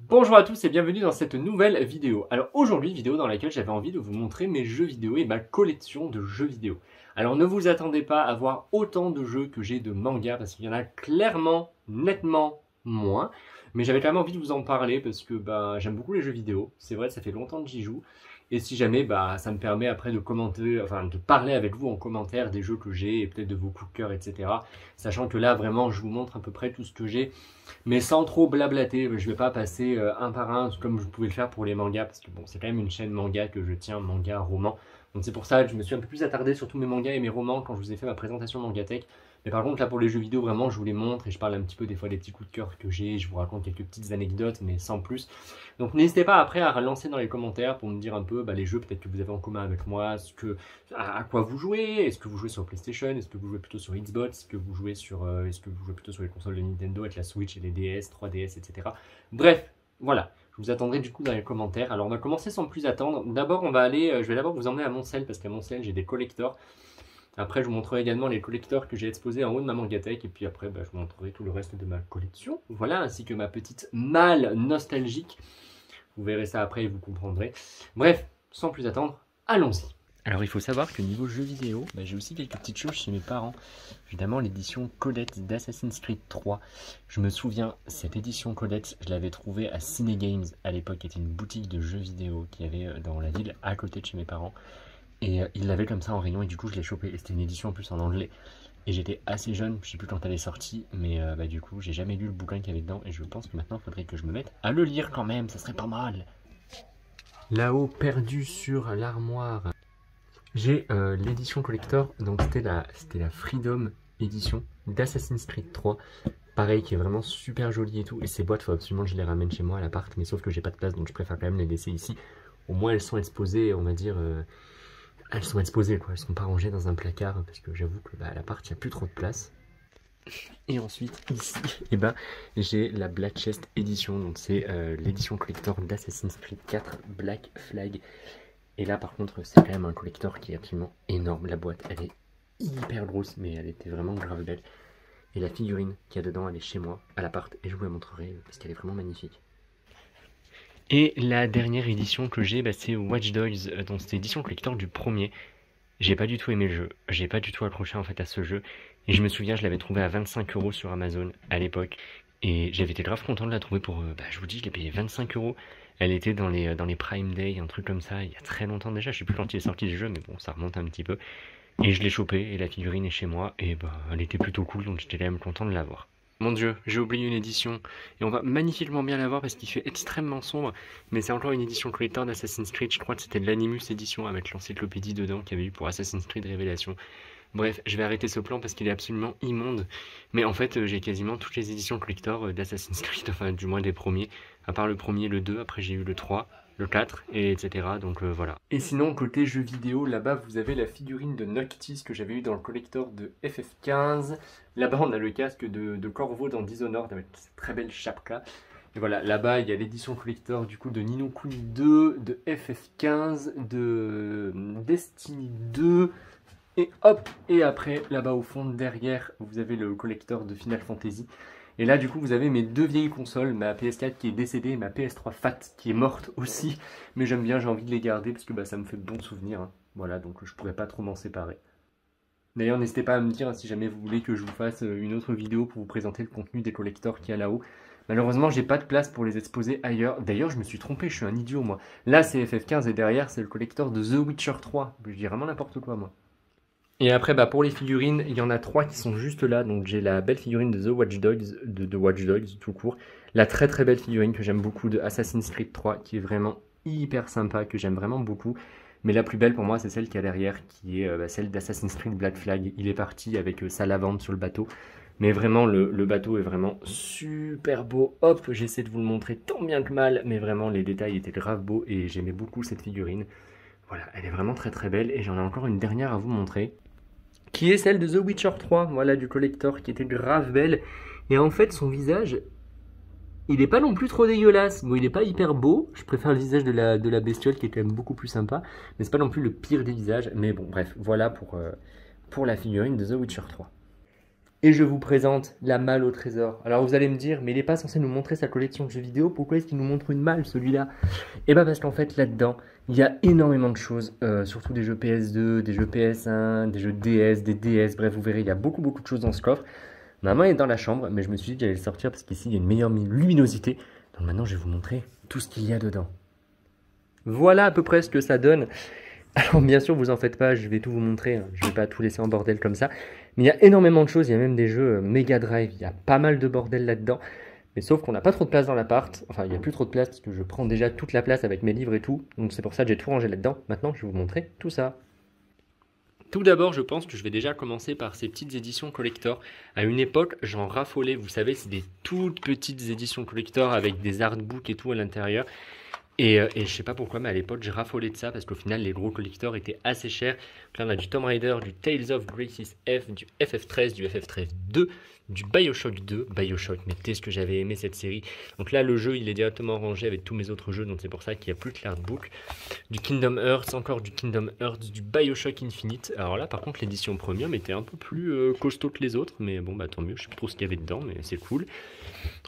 Bonjour à tous et bienvenue dans cette nouvelle vidéo. Alors aujourd'hui, vidéo dans laquelle j'avais envie de vous montrer mes jeux vidéo et ma collection de jeux vidéo. Alors ne vous attendez pas à voir autant de jeux que j'ai de mangas parce qu'il y en a clairement, nettement moins. Mais j'avais quand même envie de vous en parler parce que j'aime beaucoup les jeux vidéo. C'est vrai, ça fait longtemps que j'y joue. Et si jamais, ça me permet après de commenter, enfin de parler avec vous en commentaire des jeux que j'ai et peut-être de vos coups de cœur, etc. Sachant que là, vraiment, je vous montre à peu près tout ce que j'ai, mais sans trop blablater. Je vais pas passer un par un comme je pouvais le faire pour les mangas, parce que bon, c'est quand même une chaîne manga que je tiens, manga, roman. Donc c'est pour ça que je me suis un peu plus attardé sur tous mes mangas et mes romans quand je vous ai fait ma présentation Mangatech. Mais par contre, là, pour les jeux vidéo, vraiment, je vous les montre et je parle un petit peu des fois des petits coups de cœur que j'ai. Je vous raconte quelques petites anecdotes, mais sans plus. Donc, n'hésitez pas après à relancer dans les commentaires pour me dire un peu les jeux peut-être que vous avez en commun avec moi, à quoi vous jouez. Est-ce que vous jouez sur PlayStation? Est-ce que vous jouez plutôt sur Xbox? Est-ce que vous jouez plutôt sur les consoles de Nintendo avec la Switch et les DS, 3DS, etc. Bref, voilà. Je vous attendrai du coup dans les commentaires. Alors, on va commencer sans plus attendre. D'abord, je vais d'abord vous emmener à Moncel parce qu'à Moncel, j'ai des collectors. Après, je vous montrerai également les collecteurs que j'ai exposés en haut de ma Mangatech. Et puis après, je vous montrerai tout le reste de ma collection. Voilà, ainsi que ma petite malle nostalgique. Vous verrez ça après et vous comprendrez. Bref, sans plus attendre, allons-y. Alors, il faut savoir que niveau jeux vidéo, j'ai aussi quelques petites choses chez mes parents. Évidemment, l'édition Colette d'Assassin's Creed 3. Je me souviens, cette édition Colette, je l'avais trouvée à Ciné Games à l'époque, qui était une boutique de jeux vidéo qu'il y avait dans la ville à côté de chez mes parents. Et il l'avait comme ça en rayon et du coup je l'ai chopé. Et c'était une édition en plus en anglais. Et j'étais assez jeune, je sais plus quand elle est sortie, mais du coup j'ai jamais lu le bouquin qu'il y avait dedans. Et je pense que maintenant il faudrait que je me mette à le lire quand même, ça serait pas mal. Là-haut, perdu sur l'armoire, j'ai l'édition collector. Donc c'était la Freedom édition d'Assassin's Creed 3. Pareil, qui est vraiment super jolie et tout. Et ces boîtes, faut absolument que je les ramène chez moi à l'appart. Mais sauf que j'ai pas de place, donc je préfère quand même les laisser ici. Au moins elles sont exposées, on va dire... elles sont exposées quoi, elles sont pas rangées dans un placard parce que j'avoue que à l'appart il n'y a plus trop de place. Et ensuite ici, j'ai la Black Chest Edition, donc c'est l'édition collector d'Assassin's Creed 4 Black Flag. Et là par contre c'est quand même un collector qui est absolument énorme, la boîte elle est hyper grosse mais elle était vraiment grave belle. Et la figurine qu'il y a dedans elle est chez moi à l'appart et je vous la montrerai parce qu'elle est vraiment magnifique. Et la dernière édition que j'ai, c'est Watch Dogs, donc c'est l'édition collector du premier. J'ai pas du tout aimé le jeu, j'ai pas du tout accroché en fait à ce jeu. Et je me souviens, je l'avais trouvé à 25 € sur Amazon à l'époque. Et j'avais été grave content de la trouver pour, je vous dis, je l'ai payé 25 €. Elle était dans les Prime Day, un truc comme ça, il y a très longtemps déjà. Je sais plus quand il est sorti le jeu, mais bon, ça remonte un petit peu. Et je l'ai chopé, et la figurine est chez moi, et elle était plutôt cool, donc j'étais quand même content de l'avoir. Mon dieu, j'ai oublié une édition, et on va magnifiquement bien la voir parce qu'il fait extrêmement sombre, mais c'est encore une édition collector d'Assassin's Creed, je crois que c'était de l'Animus édition avec l'encyclopédie dedans qu'il y avait eu pour Assassin's Creed Révélation. Bref, je vais arrêter ce plan parce qu'il est absolument immonde, mais en fait j'ai quasiment toutes les éditions collector d'Assassin's Creed, enfin du moins des premiers, à part le premier, le 2, après j'ai eu le 3, le 4, et etc. Donc voilà. Et sinon, côté jeux vidéo, là-bas, vous avez la figurine de Noctis que j'avais eu dans le collector de FF15. Là-bas, on a le casque de Corvo dans Dishonored avec cette très belle chape-là. Et voilà, là-bas, il y a l'édition collector du coup de Ni no Kuni 2, de FF15, de Destiny 2. Et hop, et après, là-bas au fond, derrière, vous avez le collector de Final Fantasy. Et là, du coup, vous avez mes deux vieilles consoles, ma PS4 qui est décédée et ma PS3 Fat qui est morte aussi. Mais j'aime bien, j'ai envie de les garder parce que ça me fait de bons souvenirs. Hein. Voilà, donc je pourrais pas trop m'en séparer. D'ailleurs, n'hésitez pas à me dire si jamais vous voulez que je vous fasse une autre vidéo pour vous présenter le contenu des collectors qu'il y a là-haut. Malheureusement, j'ai pas de place pour les exposer ailleurs. D'ailleurs, je me suis trompé, je suis un idiot, moi. Là, c'est FF15 et derrière, c'est le collector de The Witcher 3. Je dis vraiment n'importe quoi, moi. Et après, pour les figurines, il y en a 3 qui sont juste là. Donc j'ai la belle figurine de The Watch Dogs, de Watch Dogs tout court. La très très belle figurine que j'aime beaucoup de Assassin's Creed 3, qui est vraiment hyper sympa, que j'aime vraiment beaucoup. Mais la plus belle pour moi, c'est celle qui est derrière, qui est celle d'Assassin's Creed Black Flag. Il est parti avec sa lavande sur le bateau. Mais vraiment, le bateau est vraiment super beau. Hop, j'essaie de vous le montrer tant bien que mal. Mais vraiment, les détails étaient grave beaux et j'aimais beaucoup cette figurine. Voilà, elle est vraiment très très belle. Et j'en ai encore une dernière à vous montrer, qui est celle de The Witcher 3, voilà, du collector, qui était grave belle. Et en fait, son visage, il n'est pas non plus trop dégueulasse. Bon, il n'est pas hyper beau, je préfère le visage de la bestiole, qui est quand même beaucoup plus sympa. Mais c'est pas non plus le pire des visages. Mais bon, bref, voilà pour la figurine de The Witcher 3. Et je vous présente la malle au trésor. Alors vous allez me dire, mais il n'est pas censé nous montrer sa collection de jeux vidéo, pourquoi est-ce qu'il nous montre une malle celui-là? Et bah parce qu'en fait là-dedans, il y a énormément de choses, surtout des jeux PS2, des jeux PS1, des jeux DS, des DS, bref vous verrez, il y a beaucoup de choses dans ce coffre. Ma main est dans la chambre, mais je me suis dit que j'allais le sortir parce qu'ici il y a une meilleure luminosité. Donc maintenant je vais vous montrer tout ce qu'il y a dedans. Voilà à peu près ce que ça donne. Alors bien sûr, vous en faites pas, je vais tout vous montrer, hein. Je vais pas tout laisser en bordel comme ça. Mais il y a énormément de choses, il y a même des jeux Mega Drive, il y a pas mal de bordel là-dedans. Mais sauf qu'on n'a pas trop de place dans l'appart, enfin il n'y a plus trop de place parce que je prends déjà toute la place avec mes livres et tout. Donc c'est pour ça que j'ai tout rangé là-dedans. Maintenant, je vais vous montrer tout ça. Tout d'abord, je pense que je vais déjà commencer par ces petites éditions collector. À une époque, j'en raffolais, vous savez, c'est des toutes petites éditions collector avec des artbooks et tout à l'intérieur. Et je sais pas pourquoi, mais à l'époque, j'ai raffolé de ça parce qu'au final, les gros collectors étaient assez chers. Donc là, on a du Tomb Raider, du Tales of Graces F, du FF13, du FF13 2, du Bioshock 2. Bioshock, mais qu'est-ce que j'avais aimé cette série. Donc là, le jeu, il est directement rangé avec tous mes autres jeux, donc c'est pour ça qu'il n'y a plus que l'artbook. Du Kingdom Hearts, encore du Kingdom Hearts, du Bioshock Infinite. Alors là, par contre, l'édition premium était un peu plus costaud que les autres, mais bon, bah tant mieux, je sais plus trop ce qu'il y avait dedans, mais c'est cool.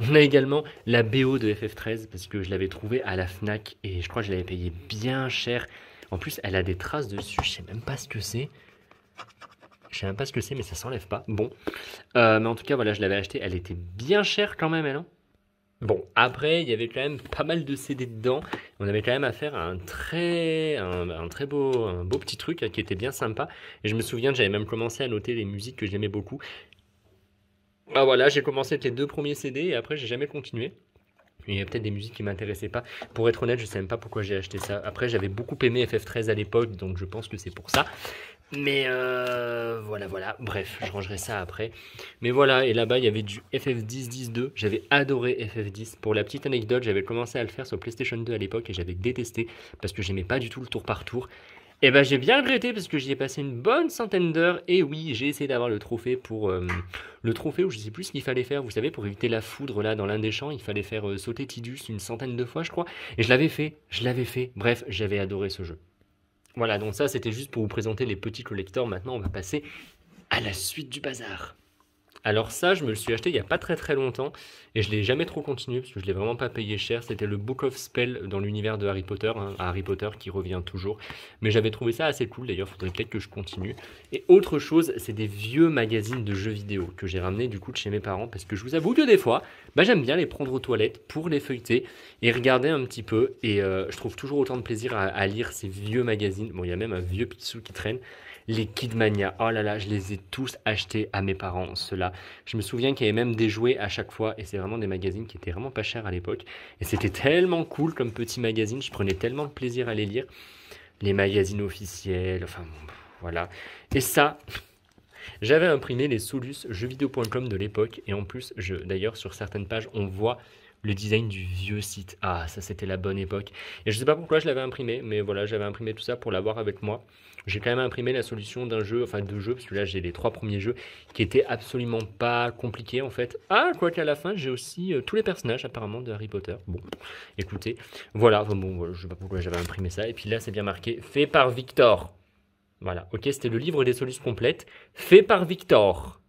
On a également la BO de FF13 parce que je l'avais trouvée à la Fnac et je crois que je l'avais payée bien cher. En plus, elle a des traces dessus, je sais même pas ce que c'est. Je sais même pas ce que c'est, mais ça s'enlève pas. Bon, mais en tout cas, voilà, je l'avais achetée. Elle était bien chère quand même, elle. Hein. Bon, après, il y avait quand même pas mal de CD dedans. On avait quand même affaire à un beau petit truc qui était bien sympa. Et je me souviens que j'avais même commencé à noter les musiques que j'aimais beaucoup. Bah voilà, j'ai commencé avec les 2 premiers CD et après j'ai jamais continué. Il y a peut-être des musiques qui m'intéressaient pas. Pour être honnête, je sais même pas pourquoi j'ai acheté ça. Après, j'avais beaucoup aimé FF13 à l'époque, donc je pense que c'est pour ça. Mais voilà. Bref, je rangerai ça après. Mais voilà, et là-bas, il y avait du FF10 10-2. J'avais adoré FF10. Pour la petite anecdote, j'avais commencé à le faire sur PlayStation 2 à l'époque et j'avais détesté parce que j'aimais pas du tout le tour par tour. Et ben j'ai bien regretté parce que j'y ai passé une bonne centaine d'heures. Et oui, j'ai essayé d'avoir le trophée pour le trophée où je sais plus ce qu'il fallait faire. Vous savez, pour éviter la foudre là dans l'un des champs, il fallait faire sauter Tidus une centaine de fois, je crois. Et je l'avais fait. Bref, j'avais adoré ce jeu. Voilà, donc ça c'était juste pour vous présenter les petits collectors. Maintenant, on va passer à la suite du bazar. Alors ça, je me le suis acheté il n'y a pas très longtemps et je l'ai jamais trop continué parce que je l'ai vraiment pas payé cher. C'était le Book of Spell dans l'univers de Harry Potter, hein, Harry Potter qui revient toujours. Mais j'avais trouvé ça assez cool, d'ailleurs, faudrait peut-être que je continue. Et autre chose, c'est des vieux magazines de jeux vidéo que j'ai ramenés du coup de chez mes parents parce que je vous avoue que des fois, bah, j'aime bien les prendre aux toilettes pour les feuilleter et regarder un petit peu. Et je trouve toujours autant de plaisir à lire ces vieux magazines. Bon, il y a même un vieux Picsou qui traîne. Les Kidmania, oh là là, je les ai tous achetés à mes parents, ceux-là. Je me souviens qu'il y avait même des jouets à chaque fois, et c'est vraiment des magazines qui étaient vraiment pas chers à l'époque. Et c'était tellement cool comme petit magazine, je prenais tellement de plaisir à les lire. Les magazines officiels, enfin bon, voilà. Et ça, j'avais imprimé les Solus jeuxvideo.com de l'époque, et en plus, d'ailleurs, sur certaines pages, on voit le design du vieux site. Ah, ça c'était la bonne époque. Et je sais pas pourquoi je l'avais imprimé, mais voilà, j'avais imprimé tout ça pour l'avoir avec moi. J'ai quand même imprimé la solution d'un jeu, enfin 2 jeux, parce que là j'ai les 3 premiers jeux qui étaient absolument pas compliqués en fait. Ah, quoi qu'à la fin j'ai aussi tous les personnages apparemment de Harry Potter. Bon, écoutez, voilà, enfin, bon, je sais pas pourquoi j'avais imprimé ça. Et puis là c'est bien marqué, fait par Victor. Voilà, ok, c'était le livre des solutions complètes, fait par Victor.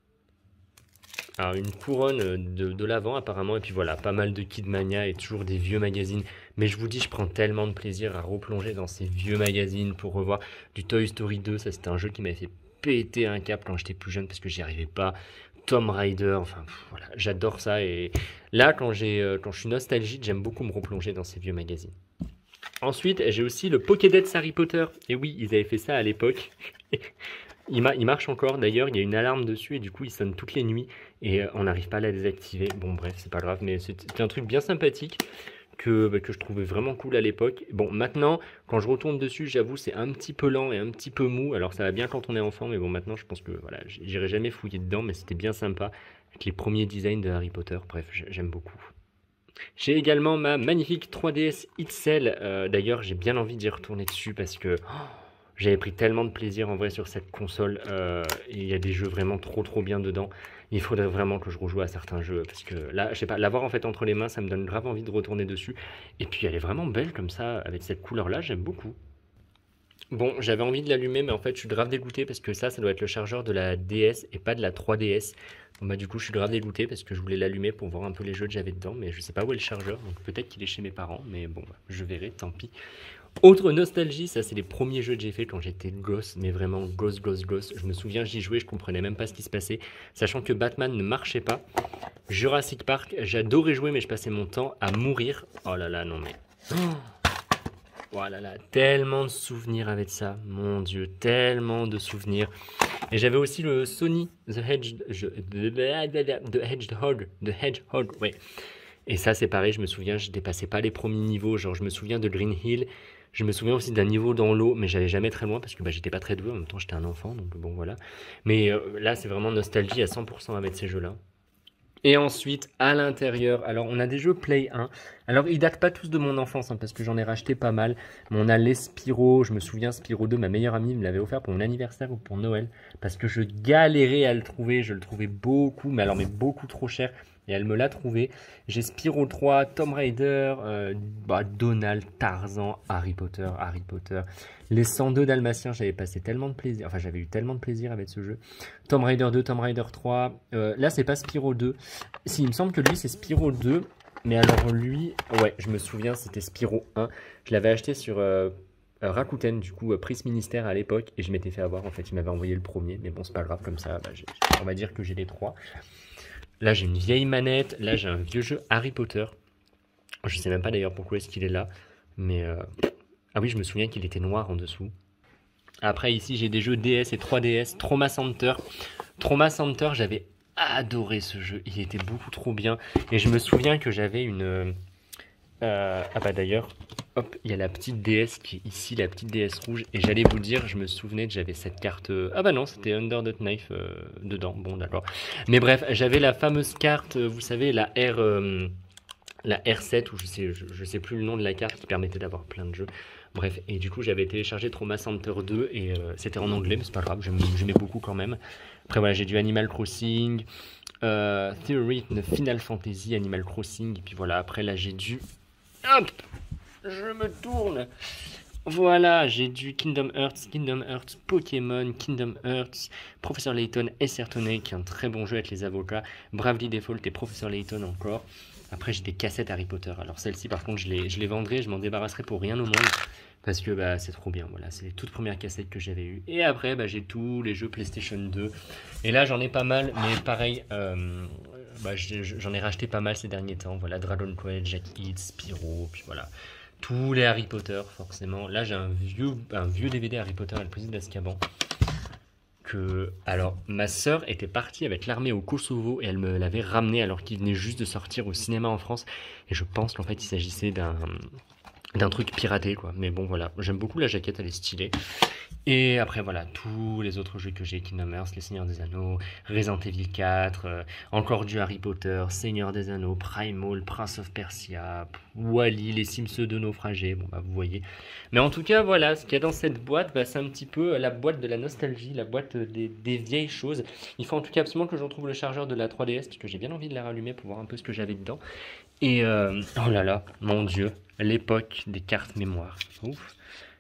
Alors une couronne de l'avant apparemment, et puis voilà, pas mal de Kidmania et toujours des vieux magazines. Mais je vous dis, je prends tellement de plaisir à replonger dans ces vieux magazines pour revoir du Toy Story 2. Ça c'était un jeu qui m'avait fait péter un câble quand j'étais plus jeune parce que j'y arrivais pas. Tomb Raider, enfin voilà, j'adore ça. Et là, quand je suis nostalgique, j'aime beaucoup me replonger dans ces vieux magazines. Ensuite, j'ai aussi le Pokédex Harry Potter. Et oui, ils avaient fait ça à l'époque. Il marche encore d'ailleurs, il y a une alarme dessus et du coup il sonne toutes les nuits et on n'arrive pas à la désactiver. Bon bref, c'est pas grave, mais c'était un truc bien sympathique que je trouvais vraiment cool à l'époque. Bon maintenant, quand je retourne dessus, j'avoue c'est un petit peu lent et un petit peu mou. Alors ça va bien quand on est enfant, mais bon maintenant je pense que voilà, j'irai jamais fouiller dedans, mais c'était bien sympa avec les premiers designs de Harry Potter. Bref, j'aime beaucoup. J'ai également ma magnifique 3DS XL. D'ailleurs, j'ai bien envie d'y retourner dessus parce que... j'avais pris tellement de plaisir en vrai sur cette console et il y a des jeux vraiment trop bien dedans. Il faudrait vraiment que je rejoue à certains jeux parce que là, je sais pas, l'avoir en fait entre les mains, ça me donne grave envie de retourner dessus. Et puis elle est vraiment belle comme ça, avec cette couleur-là, j'aime beaucoup. Bon, j'avais envie de l'allumer, mais en fait, je suis grave dégoûté parce que ça doit être le chargeur de la DS et pas de la 3DS. Bon, bah, du coup, je suis grave dégoûté parce que je voulais l'allumer pour voir un peu les jeux que j'avais dedans, mais je sais pas où est le chargeur, donc peut-être qu'il est chez mes parents, mais bon, bah, je verrai, tant pis. Autre nostalgie, ça, c'est les premiers jeux que j'ai fait quand j'étais gosse, mais vraiment gosse, gosse, gosse. Je me souviens, j'y jouais, je comprenais même pas ce qui se passait, sachant que Batman ne marchait pas. Jurassic Park, j'adorais jouer, mais je passais mon temps à mourir. Oh là là, non mais. Oh là là, tellement de souvenirs avec ça, mon Dieu, tellement de souvenirs. Et j'avais aussi le Sony The Hedgehog, ouais. Et ça, c'est pareil, je me souviens, je dépassais pas les premiers niveaux. Genre, je me souviens de Green Hill, je me souviens aussi d'un niveau dans l'eau, mais j'allais jamais très loin parce que bah, j'étais pas très doué. En même temps, j'étais un enfant, donc bon, voilà. Mais là, c'est vraiment nostalgie à 100% avec ces jeux-là. Et ensuite, à l'intérieur, alors on a des jeux Play 1. Alors ils datent pas tous de mon enfance, hein, parce que j'en ai racheté pas mal. Mais on a les Spyro, je me souviens Spyro 2, ma meilleure amie me l'avait offert pour mon anniversaire ou pour Noël. Parce que je galérais à le trouver, je le trouvais beaucoup, mais alors mais beaucoup trop cher. Et elle me l'a trouvé. J'ai Spyro 3, Tomb Raider, Donald, Tarzan, Harry Potter, Harry Potter. Les 102 Dalmatiens, j'avais passé tellement de plaisir, enfin j'avais eu tellement de plaisir avec ce jeu. Tomb Raider 2, Tomb Raider 3. Là, c'est pas Spyro 2. Si, il me semble que lui, c'est Spyro 2. Mais alors lui, ouais, je me souviens, c'était Spyro 1. Je l'avais acheté sur Rakuten, du coup, Prise Ministère à l'époque. Et je m'étais fait avoir, en fait, il m'avait envoyé le premier. Mais bon, c'est pas grave, comme ça, bah, on va dire que j'ai les trois. Là, j'ai une vieille manette. Là, j'ai un vieux jeu Harry Potter. Je sais même pas d'ailleurs pourquoi est-ce qu'il est là. Mais... Ah oui, je me souviens qu'il était noir en dessous. Après, ici, j'ai des jeux DS et 3DS. Trauma Center. Trauma Center, j'avais adoré ce jeu. Il était beaucoup trop bien. Et je me souviens que j'avais une... Ah bah d'ailleurs, hop, il y a la petite DS qui est ici, la petite DS rouge. Et j'allais vous dire, je me souvenais que j'avais cette carte... Ah bah non, c'était Under the Knife dedans. Bon, d'accord. Mais bref, j'avais la fameuse carte, vous savez, la R7, ou je sais plus le nom de la carte qui permettait d'avoir plein de jeux. Bref, et du coup j'avais téléchargé Trauma Center 2 et c'était en anglais, mais c'est pas grave, j'aimais beaucoup quand même. Après voilà, j'ai du Animal Crossing, Theory de Final Fantasy, Animal Crossing, et puis voilà, après là j'ai du... Hop, je me tourne. Voilà, j'ai du Kingdom Hearts, Pokémon, Kingdom Hearts, Professor Layton et Certonay, qui est un très bon jeu avec les avocats, Bravely Default et Professor Layton encore. Après, j'ai des cassettes Harry Potter. Alors, celle-ci, par contre, je les vendrai, je m'en débarrasserai pour rien au monde. Parce que bah, c'est trop bien. Voilà, c'est les toutes premières cassettes que j'avais eues. Et après, bah, j'ai tous les jeux PlayStation 2. Et là, j'en ai pas mal, mais pareil, bah, j'en ai racheté pas mal ces derniers temps. Voilà, Dragon Quest, Jack Hit, Spyro, puis voilà. Tous les Harry Potter, forcément. Là, j'ai un vieux DVD Harry Potter et le prisonnier d'Azkaban. Alors, ma sœur était partie avec l'armée au Kosovo et elle me l'avait ramené alors qu'il venait juste de sortir au cinéma en France. Et je pense qu'en fait, il s'agissait d'un truc piraté, quoi. Mais bon, voilà. J'aime beaucoup la jaquette, elle est stylée. Et après, voilà, tous les autres jeux que j'ai, Kingdom Hearts, Les Seigneurs des Anneaux, Resident Evil 4, encore du Harry Potter, Seigneur des Anneaux, Primal, Prince of Persia, Wally, Les Sims 2 naufragés, bon bah vous voyez. Mais en tout cas, voilà, ce qu'il y a dans cette boîte, bah, c'est un petit peu la boîte de la nostalgie, la boîte des vieilles choses. Il faut en tout cas absolument que je retrouve le chargeur de la 3DS, parce que j'ai bien envie de la rallumer pour voir un peu ce que j'avais dedans. Et oh là là, mon Dieu, l'époque des cartes mémoire. Ouf.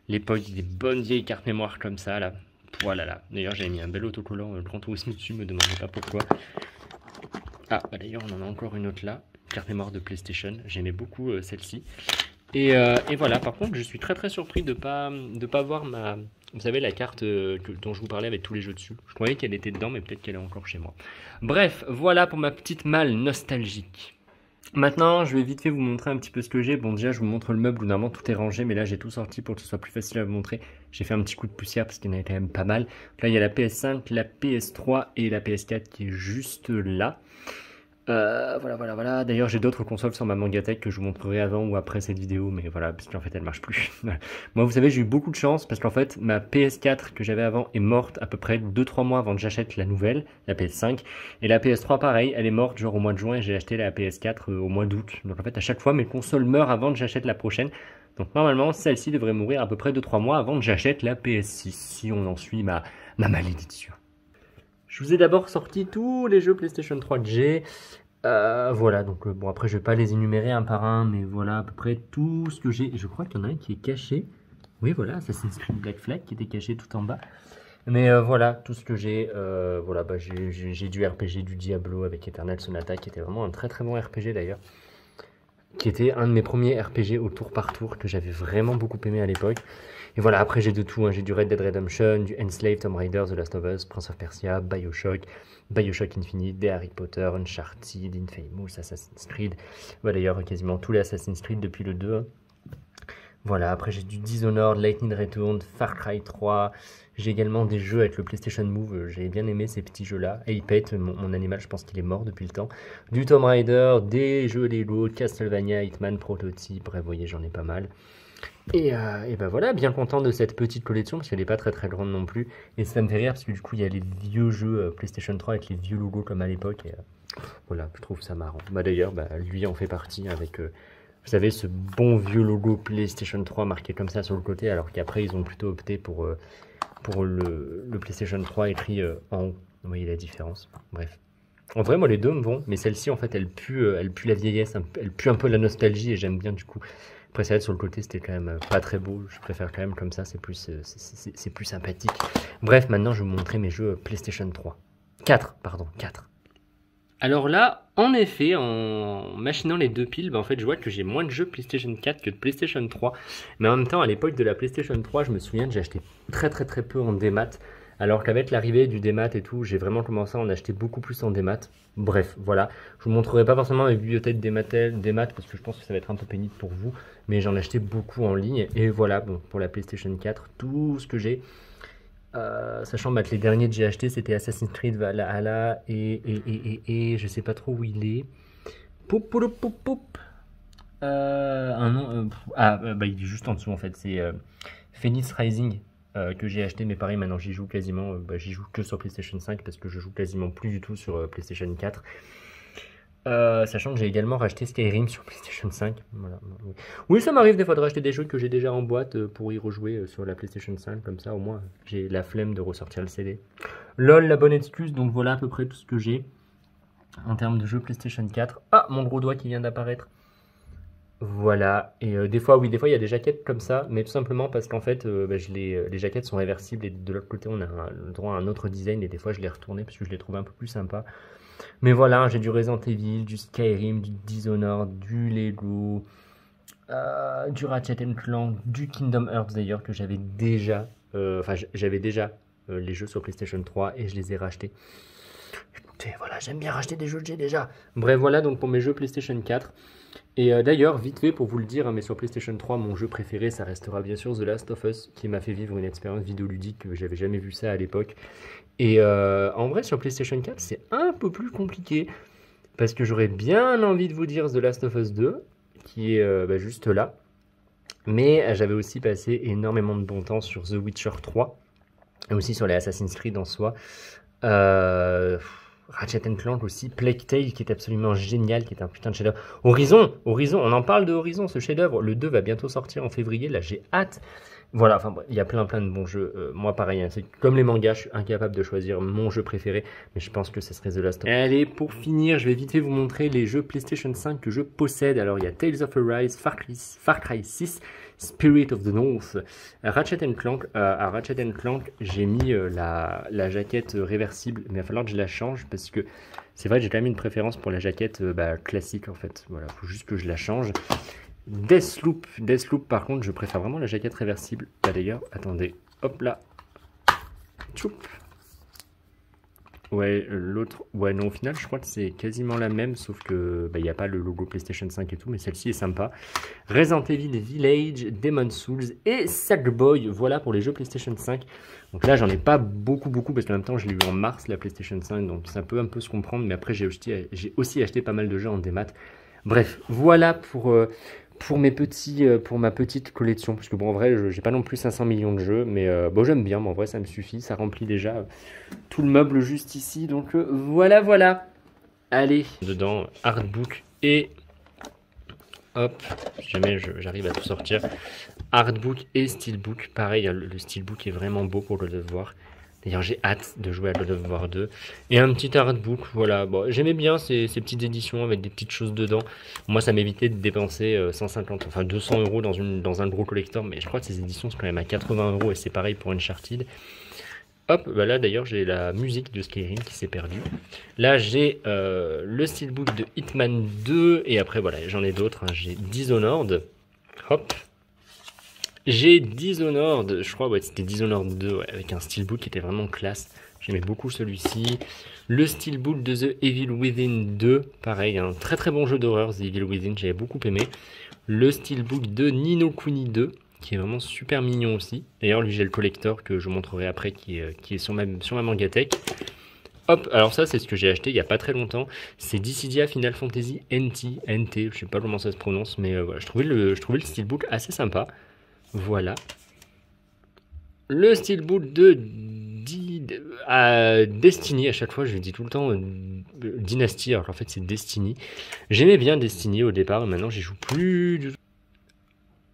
L'époque des bonnes vieilles cartes mémoire comme ça, là. Voilà, là. D'ailleurs, j'avais mis un bel autocollant Grand Tourisme dessus, me demandez pas pourquoi. Ah, bah d'ailleurs, on en a encore une autre là. Carte mémoire de PlayStation. J'aimais beaucoup celle-ci. Et voilà, par contre, je suis très très surpris de pas voir ma... Vous savez, la carte dont je vous parlais avec tous les jeux dessus. Je croyais qu'elle était dedans, mais peut-être qu'elle est encore chez moi. Bref, voilà pour ma petite malle nostalgique. Maintenant, je vais vite fait vous montrer un petit peu ce que j'ai. Bon, déjà, je vous montre le meuble où normalement tout est rangé, mais là, j'ai tout sorti pour que ce soit plus facile à vous montrer. J'ai fait un petit coup de poussière parce qu'il y en avait quand même pas mal. Là, il y a la PS5, la PS3 et la PS4 qui est juste là. Voilà. D'ailleurs, j'ai d'autres consoles sur ma Mangatech que je vous montrerai avant ou après cette vidéo, mais voilà, parce qu'en fait, elle marche plus. Moi, vous savez, j'ai eu beaucoup de chance parce qu'en fait, ma PS4 que j'avais avant est morte à peu près 2-3 mois avant que j'achète la nouvelle, la PS5. Et la PS3, pareil, elle est morte genre au mois de juin et j'ai acheté la PS4 au mois d'août. Donc en fait, à chaque fois, mes consoles meurent avant que j'achète la prochaine. Donc normalement, celle-ci devrait mourir à peu près 2-3 mois avant que j'achète la PS6, si on en suit ma malédiction. Je vous ai d'abord sorti tous les jeux PlayStation 3 que j'ai. Voilà, donc bon, après je vais pas les énumérer un par un, mais voilà à peu près tout ce que j'ai. Je crois qu'il y en a un qui est caché. Oui, voilà, Assassin's Creed Black Flag qui était caché tout en bas. Mais voilà, tout ce que j'ai. Voilà, bah, j'ai du RPG, du Diablo avec Eternal Sonata, qui était vraiment un très très bon RPG d'ailleurs. Qui était un de mes premiers RPG au tour par tour, que j'avais vraiment beaucoup aimé à l'époque. Et voilà, après j'ai de tout, hein. J'ai du Red Dead Redemption, du Enslaved, Tomb Raider, The Last of Us, Prince of Persia, Bioshock, Bioshock Infinite, des Harry Potter, Uncharted, Infamous, Assassin's Creed. Voilà, d'ailleurs quasiment tous les Assassin's Creed depuis le 2. Voilà, après j'ai du Dishonored, Lightning Return, Far Cry 3. J'ai également des jeux avec le PlayStation Move, j'ai bien aimé ces petits jeux-là. Ape, mon animal, je pense qu'il est mort depuis le temps. Du Tomb Raider, des jeux Lego, Castlevania, Hitman Prototype, bref, vous voyez, j'en ai pas mal. Et ben voilà, bien content de cette petite collection, parce qu'elle n'est pas très très grande non plus. Et ça me fait rire, parce que du coup, il y a les vieux jeux PlayStation 3 avec les vieux logos comme à l'époque. Et voilà, je trouve ça marrant. Bah d'ailleurs, bah, lui en fait partie avec... vous savez, ce bon vieux logo PlayStation 3 marqué comme ça sur le côté, alors qu'après ils ont plutôt opté pour le PlayStation 3 écrit en haut. Vous voyez la différence. Bref. En vrai, moi les deux me vont, mais celle-ci en fait elle pue la vieillesse, elle pue un peu la nostalgie et j'aime bien du coup. Après, celle sur le côté c'était quand même pas très beau, je préfère quand même comme ça, c'est plus sympathique. Bref, maintenant je vais vous montrer mes jeux PlayStation 3. 4, pardon, 4. Alors là, en effet, en machinant les deux piles, bah en fait, je vois que j'ai moins de jeux PlayStation 4 que de PlayStation 3. Mais en même temps, à l'époque de la PlayStation 3, je me souviens que j'ai acheté très très très peu en démat. Alors qu'avec l'arrivée du démat et tout, j'ai vraiment commencé à en acheter beaucoup plus en démat. Bref, voilà. Je vous montrerai pas forcément mes bibliothèques démat parce que je pense que ça va être un peu pénible pour vous. Mais j'en ai acheté beaucoup en ligne. Et voilà, bon, pour la PlayStation 4, tout ce que j'ai. Sachant que les derniers que j'ai achetés c'était Assassin's Creed Valhalla et je sais pas trop où il est. Un nom. Bah, il est juste en dessous en fait. C'est Phoenix Rising que j'ai acheté, mais pareil, maintenant j'y joue quasiment. J'y joue que sur PlayStation 5 parce que je joue quasiment plus du tout sur PlayStation 4. Sachant que j'ai également racheté Skyrim sur PlayStation 5. Voilà. Oui, ça m'arrive des fois de racheter des jeux que j'ai déjà en boîte pour y rejouer sur la PlayStation 5. Comme ça, au moins, j'ai la flemme de ressortir le CD. LOL, la bonne excuse. Donc voilà à peu près tout ce que j'ai en termes de jeux PlayStation 4. Ah, mon gros doigt qui vient d'apparaître. Voilà. Et des fois, oui, des fois, il y a des jaquettes comme ça. Mais tout simplement parce qu'en fait, les jaquettes sont réversibles. Et de l'autre côté, on a le droit à un autre design. Et des fois, je les retournais parce que je les trouvais un peu plus sympas. Mais voilà, j'ai du Resident Evil, du Skyrim, du Dishonored, du Lego, du Ratchet Clank, du Kingdom Hearts d'ailleurs que j'avais déjà. J'avais déjà les jeux sur PlayStation 3 et je les ai rachetés. Écoutez, voilà, j'aime bien racheter des jeux que j'ai déjà. Bref, voilà donc pour mes jeux PlayStation 4. Et d'ailleurs, vite fait pour vous le dire, hein, mais sur PlayStation 3, mon jeu préféré, ça restera bien sûr The Last of Us, qui m'a fait vivre une expérience vidéoludique que j'avais jamais vu ça à l'époque. Et en vrai, sur PlayStation 4, c'est un peu plus compliqué, parce que j'aurais bien envie de vous dire The Last of Us 2, qui est juste là. Mais j'avais aussi passé énormément de bon temps sur The Witcher 3, et aussi sur les Assassin's Creed en soi. Ratchet Clank aussi, Plague Tale qui est absolument génial, qui est un putain de chef-d'œuvre. Horizon, on en parle de Horizon, ce chef-d'œuvre. Le 2 va bientôt sortir en février, là j'ai hâte. Voilà, enfin il y a plein de bons jeux. Moi pareil, hein, c'est comme les mangas, je suis incapable de choisir mon jeu préféré, mais je pense que ce serait The Last of Us. Allez, pour finir, je vais vite fait vous montrer les jeux PlayStation 5 que je possède. Alors il y a Tales of Arise, Far Cry 6, Spirit of the North, Ratchet Clank. À Ratchet Clank, j'ai mis la jaquette réversible, mais il va falloir que je la change parce que c'est vrai que j'ai quand même une préférence pour la jaquette classique en fait. Voilà, faut juste que je la change. Deathloop, par contre, je préfère vraiment la jaquette réversible. Là d'ailleurs, attendez, hop là. Tchoup. Ouais, l'autre, ouais, non, au final, je crois que c'est quasiment la même, sauf que il n'y a pas le logo PlayStation 5 et tout, mais celle-ci est sympa. Resident Evil Village, Demon's Souls et Sackboy, voilà pour les jeux PlayStation 5. Donc là, j'en ai pas beaucoup, parce qu'en même temps, je l'ai eu en mars, la PlayStation 5, donc ça peut un peu se comprendre, mais après, j'ai aussi acheté pas mal de jeux en démat. Bref, voilà pour ma petite collection, parce que bon, en vrai, j'ai pas non plus 500 millions de jeux, mais bon, j'aime bien, mais en vrai, ça me suffit, ça remplit déjà tout le meuble juste ici, donc voilà. Allez, dedans, artbook et hop, si jamais j'arrive à tout sortir, artbook et steelbook, pareil, le steelbook est vraiment beau pour le devoir. D'ailleurs, j'ai hâte de jouer à God of War 2. Et un petit artbook, voilà. Bon, j'aimais bien ces petites éditions avec des petites choses dedans. Moi, ça m'évitait de dépenser 150, enfin 200 euros dans un gros collector. Mais je crois que ces éditions sont quand même à 80 euros et c'est pareil pour Uncharted. Hop, bah là d'ailleurs j'ai la musique de Skyrim qui s'est perdue. Là j'ai le steelbook de Hitman 2 et après voilà j'en ai d'autres. Hein. J'ai Dishonored. Hop. J'ai Dishonored, je crois ouais c'était Dishonored 2 ouais, avec un steelbook qui était vraiment classe. J'aimais beaucoup celui-ci. Le steelbook de The Evil Within 2, pareil, un très très bon jeu d'horreur The Evil Within, j'avais beaucoup aimé. Le steelbook de Ni no Kuni 2. Qui est vraiment super mignon aussi. D'ailleurs, lui, j'ai le collector que je vous montrerai après, qui est sur ma Mangatech. Hop, alors ça, c'est ce que j'ai acheté il n'y a pas très longtemps. C'est Dissidia Final Fantasy NT, je sais pas comment ça se prononce, mais voilà, je trouvais le steelbook assez sympa. Voilà. Le steelbook de Destiny, à chaque fois, je dis tout le temps Dynasty, alors qu'en fait, c'est Destiny. J'aimais bien Destiny au départ, mais maintenant, j'y joue plus du tout.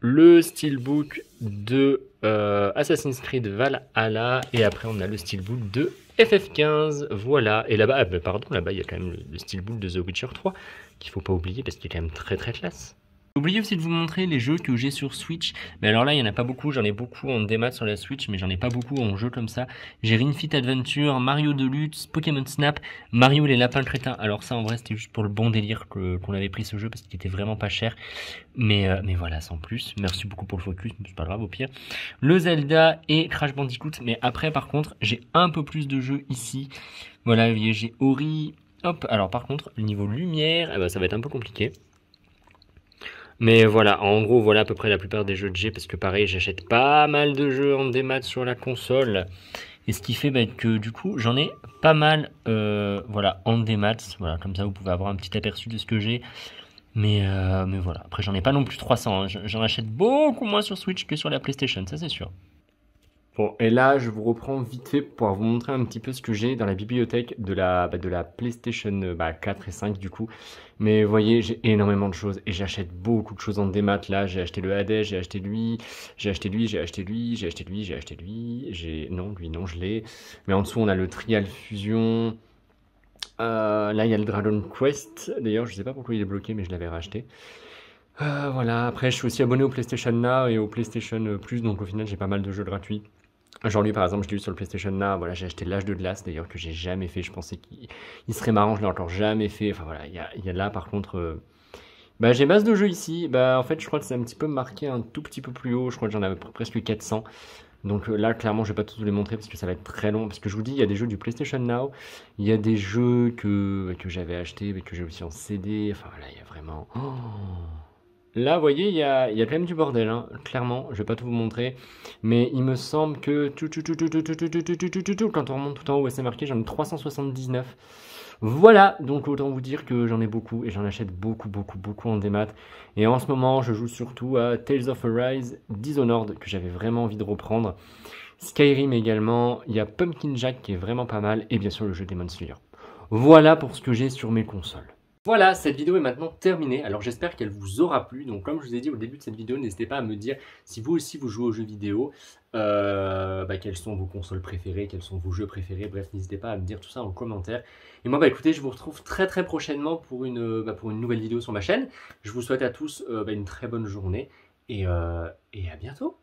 Le steelbook de Assassin's Creed Valhalla et après on a le steelbook de FF15, voilà. Et là-bas, pardon, là-bas il y a quand même le steelbook de The Witcher 3 qu'il faut pas oublier parce qu'il est quand même très très classe. J'ai oublié aussi de vous montrer les jeux que j'ai sur Switch. Mais alors là, il n'y en a pas beaucoup. J'en ai beaucoup en démat sur la Switch, mais j'en ai pas beaucoup en jeu comme ça. J'ai Ring Fit Adventure, Mario Deluxe, Pokémon Snap, Mario les lapins crétins. Alors ça, en vrai, c'était juste pour le bon délire qu'on avait pris ce jeu parce qu'il était vraiment pas cher. Mais voilà, sans plus. Merci beaucoup pour le focus, mais c'est pas grave au pire. Le Zelda et Crash Bandicoot. Mais après, par contre, j'ai un peu plus de jeux ici. Voilà, j'ai Ori. Hop, alors par contre, le niveau lumière, eh ben, ça va être un peu compliqué. Mais voilà, en gros, voilà à peu près la plupart des jeux que j'ai, parce que pareil, j'achète pas mal de jeux en démat sur la console. Et ce qui fait que du coup, j'en ai pas mal voilà, en démat. Voilà, comme ça, vous pouvez avoir un petit aperçu de ce que j'ai. Mais voilà, après, j'en ai pas non plus 300. Hein. J'en achète beaucoup moins sur Switch que sur la PlayStation, ça c'est sûr. Bon, et là, je vous reprends vite fait pour pouvoir vous montrer un petit peu ce que j'ai dans la bibliothèque de la PlayStation 4 et 5 du coup. Mais vous voyez, j'ai énormément de choses et j'achète beaucoup de choses en démat. Là, j'ai acheté le Hades, j'ai acheté lui, j'ai acheté lui, j'ai acheté lui, j'ai acheté lui, j'ai acheté lui, non, lui, non, je l'ai. Mais en dessous, on a le Trial Fusion. Là, il y a le Dragon Quest. D'ailleurs, je sais pas pourquoi il est bloqué, mais je l'avais racheté. Voilà, après, je suis aussi abonné au PlayStation Now et au PlayStation Plus, donc au final, j'ai pas mal de jeux gratuits. Genre lui par exemple je l'ai eu sur le PlayStation Now, voilà j'ai acheté l'âge de glace d'ailleurs que j'ai jamais fait, je pensais qu'il serait marrant, je l'ai encore jamais fait, enfin voilà il y a là par contre, j'ai base de jeux ici, en fait je crois que c'est un petit peu marqué un tout petit peu plus haut, je crois que j'en avais presque 400, donc là clairement je vais pas tous les montrer parce que ça va être très long, parce que je vous dis il y a des jeux du PlayStation Now, il y a des jeux que j'avais acheté mais que j'ai aussi en CD, enfin voilà il y a vraiment... Oh. Là, vous voyez, il y a quand même du bordel, hein. Clairement, je vais pas tout vous montrer, mais il me semble que quand on remonte tout en haut, c'est marqué, j'en ai 379. Voilà, donc autant vous dire que j'en ai beaucoup et j'en achète beaucoup en démat. Et en ce moment, je joue surtout à Tales of Arise, Dishonored, que j'avais vraiment envie de reprendre. Skyrim également, il y a Pumpkin Jack qui est vraiment pas mal, et bien sûr le jeu Demon Slayer. Voilà pour ce que j'ai sur mes consoles. Voilà, cette vidéo est maintenant terminée, alors j'espère qu'elle vous aura plu. Donc comme je vous ai dit au début de cette vidéo, n'hésitez pas à me dire si vous aussi vous jouez aux jeux vidéo, quelles sont vos consoles préférées, quels sont vos jeux préférés, bref n'hésitez pas à me dire tout ça en commentaire. Et moi écoutez, je vous retrouve très prochainement pour une nouvelle vidéo sur ma chaîne. Je vous souhaite à tous une très bonne journée et à bientôt.